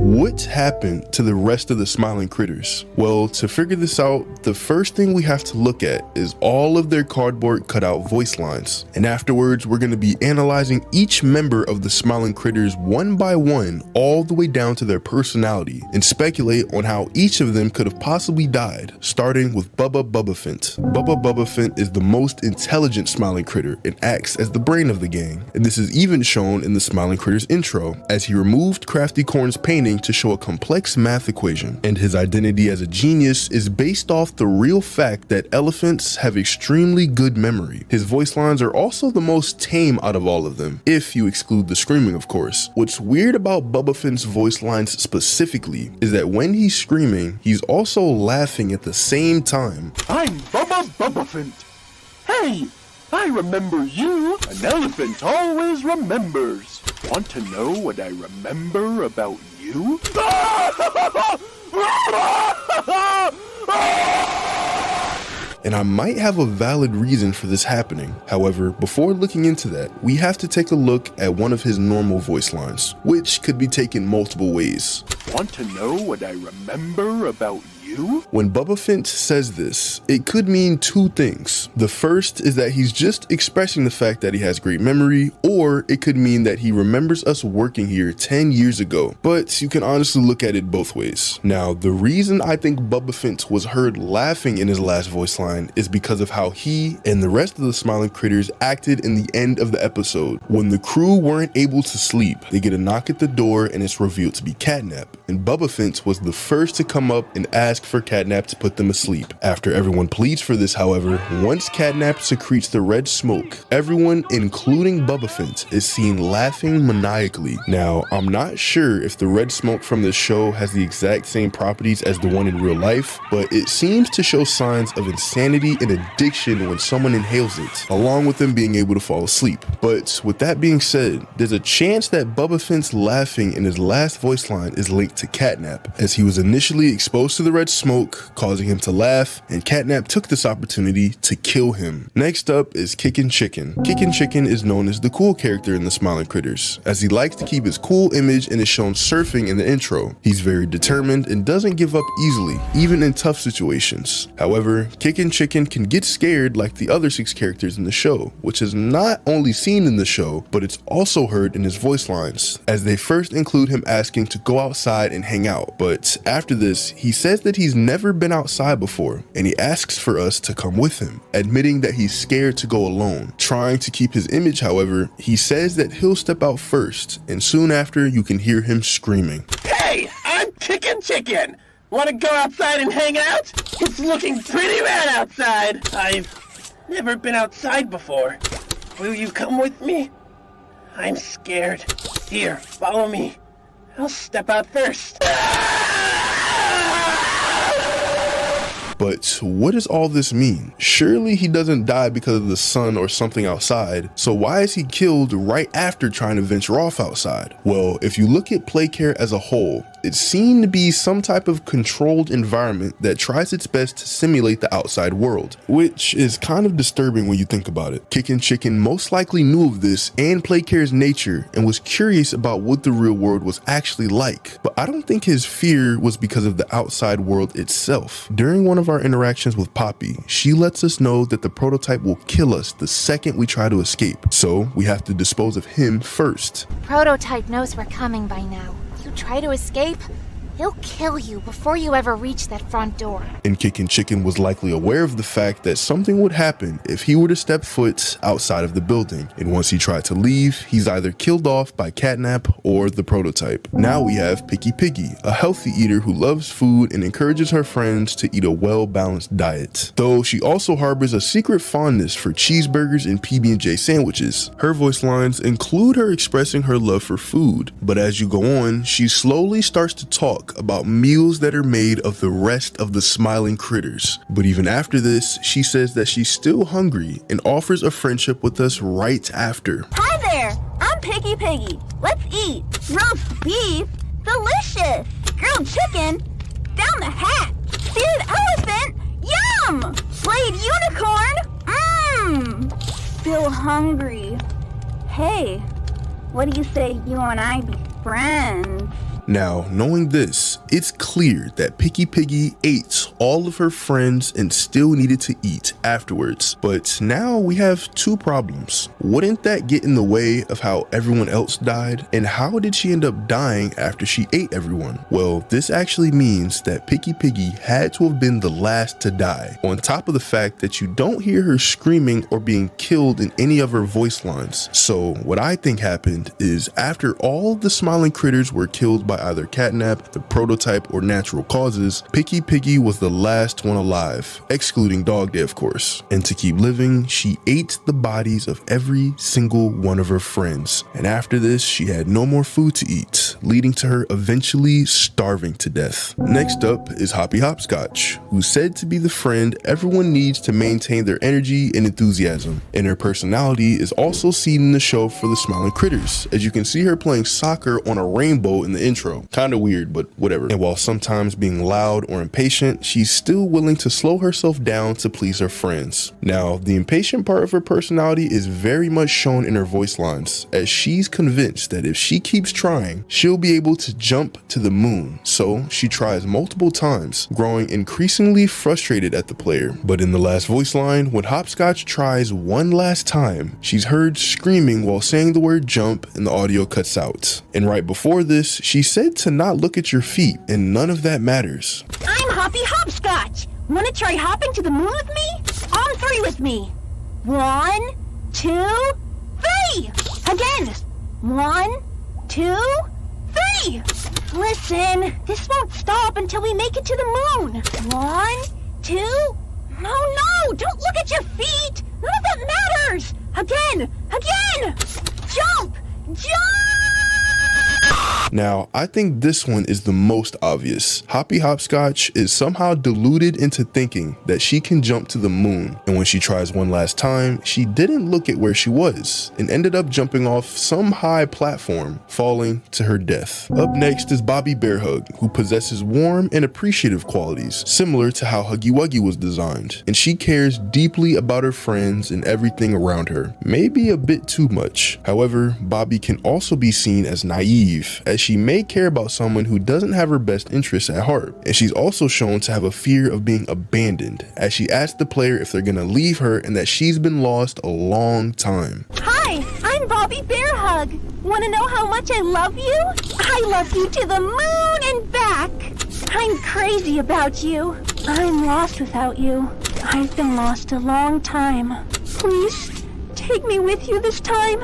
What happened to the rest of the smiling critters? Well, to figure this out, the first thing we have to look at is all of their cardboard cutout voice lines. And afterwards, we're going to be analyzing each member of the smiling critters one by one, all the way down to their personality, and speculate on how each of them could have possibly died, starting with Bubba Bubbaphant. Bubba Bubbaphant is the most intelligent smiling critter and acts as the brain of the gang. And this is even shown in the smiling critters intro, as he removed Crafty Corn's painting to show a complex math equation. And his identity as a genius is based off the real fact that elephants have extremely good memory. His voice lines are also the most tame out of all of them, if you exclude the screaming, of course. What's weird about Bubbaphant's voice lines specifically is that when he's screaming, he's also laughing at the same time. I'm Bubba Bubbaphant. Hey, I remember you. An elephant always remembers. Want to know what I remember about you? And I might have a valid reason for this happening. However, before looking into that, we have to take a look at one of his normal voice lines, which could be taken multiple ways. Want to know what I remember about you? When Bubbaphant says this, it could mean two things. The first is that he's just expressing the fact that he has great memory, or it could mean that he remembers us working here 10 years ago. But you can honestly look at it both ways. Now, the reason I think Bubbaphant was heard laughing in his last voice line is because of how he and the rest of the smiling critters acted in the end of the episode. When the crew weren't able to sleep, they get a knock at the door and it's revealed to be Catnap. And Bubbaphant was the first to come up and ask for Catnap to put them asleep. After everyone pleads for this, however, once Catnap secretes the red smoke, everyone, including Bubbaphant, is seen laughing maniacally. Now, I'm not sure if the red smoke from this show has the exact same properties as the one in real life, but it seems to show signs of insanity and addiction when someone inhales it, along with them being able to fall asleep. But with that being said, there's a chance that Bubbaphant's laughing in his last voice line is linked to Catnap, as he was initially exposed to the red smoke, causing him to laugh, and Catnap took this opportunity to kill him. Next up is Kickin' Chicken. Kickin' Chicken is known as the cool character in the Smiling Critters, as he likes to keep his cool image and is shown surfing in the intro. He's very determined and doesn't give up easily, even in tough situations. However, Kickin' Chicken can get scared like the other 6 characters in the show, which is not only seen in the show, but it's also heard in his voice lines, as they first include him asking to go outside and hang out. But after this, he says that he's never been outside before, and he asks for us to come with him, admitting that he's scared to go alone. Trying to keep his image, however, he says that he'll step out first, and soon after you can hear him screaming. Hey, I'm Kickin' Chicken. Want to go outside and hang out? It's looking pretty bad outside. I've never been outside before. Will you come with me? I'm scared. Here, follow me. I'll step out first. But what does all this mean? Surely he doesn't die because of the sun or something outside, so why is he killed right after trying to venture off outside? Well, if you look at Playcare as a whole, it seemed to be some type of controlled environment that tries its best to simulate the outside world, which is kind of disturbing when you think about it. Kickin' Chicken most likely knew of this and Playcare's nature and was curious about what the real world was actually like, but I don't think his fear was because of the outside world itself. During one of our interactions with Poppy, she lets us know that the prototype will kill us the second we try to escape, so we have to dispose of him first. Prototype knows we're coming by now. You try to escape, he'll kill you before you ever reach that front door. And Kickin' Chicken was likely aware of the fact that something would happen if he were to step foot outside of the building, and once he tried to leave, he's either killed off by Catnap or the prototype. Now we have Picky Piggy, a healthy eater who loves food and encourages her friends to eat a well-balanced diet, though she also harbors a secret fondness for cheeseburgers and PB&J sandwiches. Her voice lines include her expressing her love for food, but as you go on, she slowly starts to talk about meals that are made of the rest of the smiling critters. But even after this, she says that she's still hungry and offers a friendship with us right after. Hi there, I'm Picky Piggy. Let's eat. Roast beef, delicious. Grilled chicken, down the hatch. Seared elephant, yum. Slayed unicorn, Still hungry. Hey, what do you say you and I be friends? Now, knowing this, it's clear that Picky Piggy ate all of her friends and still needed to eat afterwards. But now we have two problems. Wouldn't that get in the way of how everyone else died? And how did she end up dying after she ate everyone? Well, this actually means that Picky Piggy had to have been the last to die, on top of the fact that you don't hear her screaming or being killed in any of her voice lines. So what I think happened is, after all the smiling critters were killed by either catnap, the prototype, or natural causes, Picky Piggy was the last one alive, excluding Dogday of course. And to keep living, she ate the bodies of every single one of her friends. And after this, she had no more food to eat, leading to her eventually starving to death. Next up is Hoppy Hopscotch, who's said to be the friend everyone needs to maintain their energy and enthusiasm. And her personality is also seen in the show for the smiling critters, as you can see her playing soccer on a rainbow in the intro. Kinda weird, but whatever. And while sometimes being loud or impatient, she's still willing to slow herself down to please her friends. Now, the impatient part of her personality is very much shown in her voice lines, as she's convinced that if she keeps trying, she'll be able to jump to the moon. So she tries multiple times, growing increasingly frustrated at the player. But in the last voice line, when Hopscotch tries one last time, she's heard screaming while saying the word jump, and the audio cuts out. And right before this, she said to not look at your feet, and none of that matters. I'm Hoppy Hopscotch. Wanna try hopping to the moon with me? On three with me. 1, 2, 3. Again. 1, 2, 3. Listen, this won't stop until we make it to the moon. 1, 2. No, don't look at your feet. None of that matters. Again. Jump. Now, I think this one is the most obvious. Hoppy Hopscotch is somehow deluded into thinking that she can jump to the moon, and when she tries one last time, she didn't look at where she was and ended up jumping off some high platform, falling to her death. Up next is Bobby Bearhug, who possesses warm and appreciative qualities, similar to how Huggy Wuggy was designed, and she cares deeply about her friends and everything around her, maybe a bit too much. However, Bobby can also be seen as naive, as she may care about someone who doesn't have her best interests at heart. And she's also shown to have a fear of being abandoned, as she asks the player if they're gonna leave her and that she's been lost a long time. Hi, I'm Bobby Bearhug. Wanna know how much I love you? I love you to the moon and back. I'm crazy about you. I'm lost without you. I've been lost a long time. Please, take me with you this time.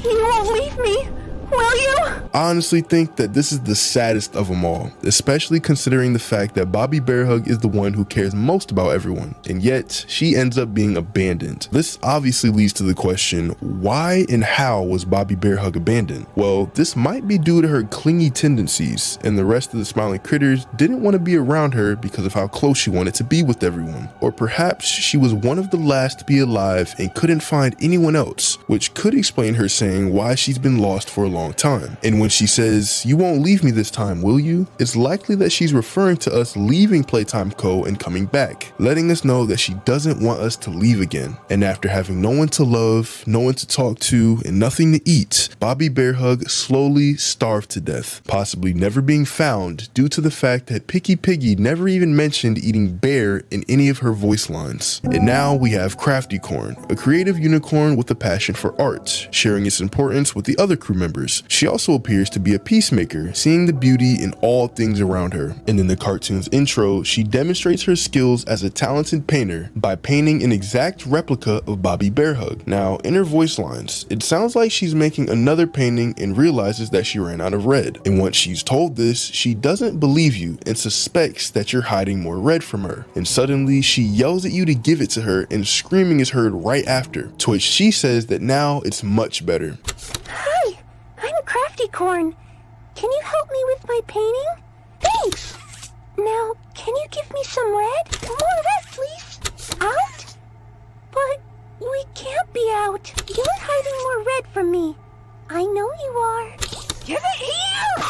You won't leave me, will you? I honestly think that this is the saddest of them all, especially considering the fact that Bobby Bearhug is the one who cares most about everyone, and yet she ends up being abandoned. This obviously leads to the question, why and how was Bobby Bearhug abandoned? Well, this might be due to her clingy tendencies, and the rest of the smiling critters didn't want to be around her because of how close she wanted to be with everyone. Or perhaps she was one of the last to be alive and couldn't find anyone else, which could explain her saying why she's been lost for a long time. And when she says, "You won't leave me this time, will you?" it's likely that she's referring to us leaving Playtime Co. and coming back, letting us know that she doesn't want us to leave again. And after having no one to love, no one to talk to, and nothing to eat, Bobby Bearhug slowly starved to death, possibly never being found due to the fact that Picky Piggy never even mentioned eating bear in any of her voice lines. And now we have Crafty Corn, a creative unicorn with a passion for art, sharing its importance with the other crew members. She also appears to be a peacemaker, seeing the beauty in all things around her. And in the cartoon's intro, she demonstrates her skills as a talented painter by painting an exact replica of Bobby Bearhug. Now, in her voice lines, it sounds like she's making another painting and realizes that she ran out of red. And once she's told this, she doesn't believe you and suspects that you're hiding more red from her. And suddenly, she yells at you to give it to her, and screaming is heard right after, to which she says that now it's much better. Hi, I'm Crafty Corn. Can you help me with my painting? Thanks! Now, can you give me some red? More red, please. Out? But we can't be out. You're hiding more red from me. I know you are. Give it here!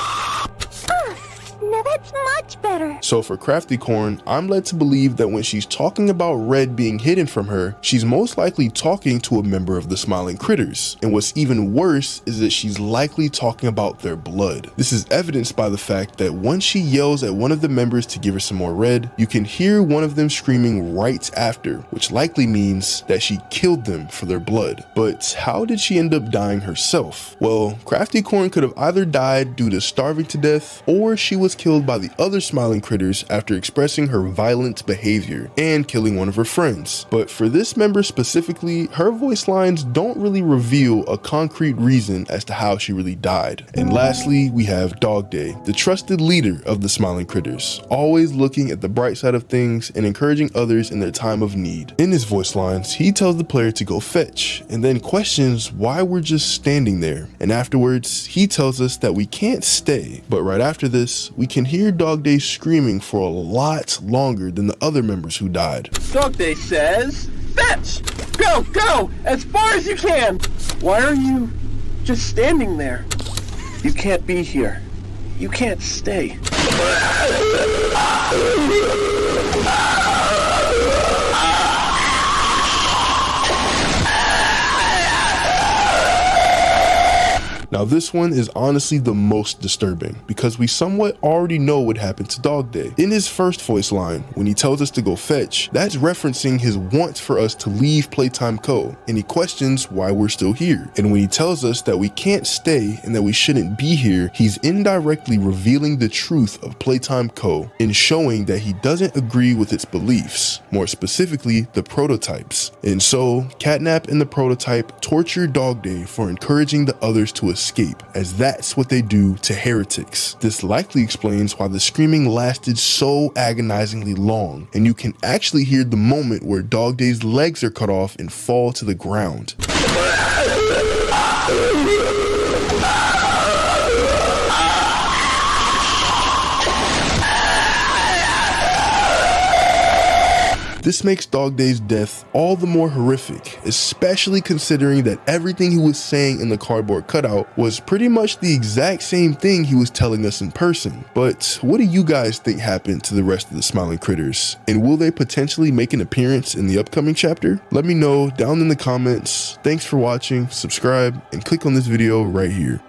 Now that's much better. So for Crafty Corn, I'm led to believe that when she's talking about Red being hidden from her, she's most likely talking to a member of the Smiling Critters. And what's even worse is that she's likely talking about their blood. This is evidenced by the fact that once she yells at one of the members to give her some more Red, you can hear one of them screaming right after, which likely means that she killed them for their blood. But how did she end up dying herself? Well, Crafty Corn could have either died due to starving to death, or she was killed by the other Smiling Critters after expressing her violent behavior and killing one of her friends. But for this member specifically, her voice lines don't really reveal a concrete reason as to how she really died. And lastly, we have Dogday, the trusted leader of the Smiling Critters, always looking at the bright side of things and encouraging others in their time of need. In his voice lines, he tells the player to go fetch, and then questions why we're just standing there. And afterwards, he tells us that we can't stay. But right after this, we can hear Dogday screaming for a lot longer than the other members who died. Dogday says, fetch! Go, go! As far as you can! Why are you just standing there? You can't be here. You can't stay. Now this one is honestly the most disturbing because we somewhat already know what happened to Dogday. In his first voice line, when he tells us to go fetch, that's referencing his want for us to leave Playtime Co. and he questions why we're still here. And when he tells us that we can't stay and that we shouldn't be here, he's indirectly revealing the truth of Playtime Co. and showing that he doesn't agree with its beliefs, more specifically the prototypes. And so Catnap and the prototype torture Dogday for encouraging the others to escape, as that's what they do to heretics. This likely explains why the screaming lasted so agonizingly long, and you can actually hear the moment where Dogday's legs are cut off and fall to the ground. This makes Dogday's death all the more horrific, especially considering that everything he was saying in the cardboard cutout was pretty much the exact same thing he was telling us in person. But what do you guys think happened to the rest of the Smiling Critters? And will they potentially make an appearance in the upcoming chapter? Let me know down in the comments. Thanks for watching, subscribe, and click on this video right here.